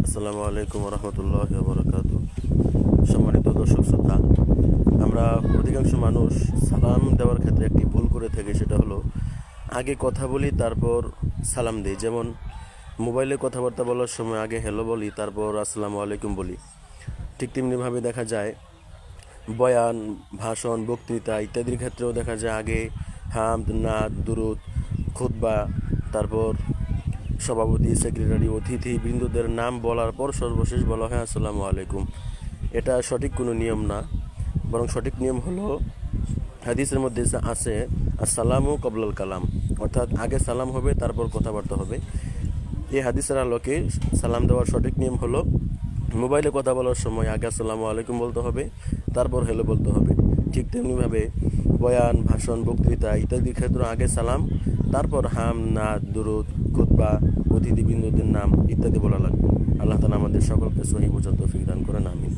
আসসালামু আলাইকুম রহমতুল্লাহ বরকাত। সম্মানিত দর্শক শ্রোতা, আমরা অধিকাংশ মানুষ সালাম দেওয়ার ক্ষেত্রে একটি ভুল করে থাকি, সেটা হলো আগে কথা বলি তারপর সালাম দিই। যেমন মোবাইলে কথাবার্তা বলার সময় আগে হ্যালো বলি, তারপর আসসালামু আলাইকুম বলি। ঠিক তেমনিভাবে দেখা যায় বয়ান, ভাষণ, বক্তৃতা ইত্যাদির ক্ষেত্রেও দেখা যায় আগে হামদ, নাত, দুরুদ, খুতবা, তারপর সভাপতি, সেক্রেটারি, অতিথি বৃন্দদের নাম বলার পর সর্বশেষ বলা হয় আসসালামু আলাইকুম। এটা সঠিক কোনো নিয়ম না, বরং সঠিক নিয়ম হলো হাদিসের মধ্যে আছে আসসালামু কবলাল কালাম, অর্থাৎ আগে সালাম হবে তারপর কথাবার্তা হবে। এই হাদিসের আলোকে সালাম দেওয়ার সঠিক নিয়ম হলো মোবাইলে কথা বলার সময় আগে আসসালামু আলাইকুম বলতে হবে, তারপর হ্যালো বলতে হবে। ঠিক তেমনিভাবে বয়ান, ভাষণ, বক্তৃতা ইত্যাদির ক্ষেত্রে আগে সালাম, তারপর হাম, নাত, দুরুদ, খুতবা, অতিথিবৃন্দদের নাম ইত্যাদি বলা লাগবে। আল্লাহ তাআলা আমাদের সকলকে সহিহ বোঝার তৌফিক দান করেন, আমিন।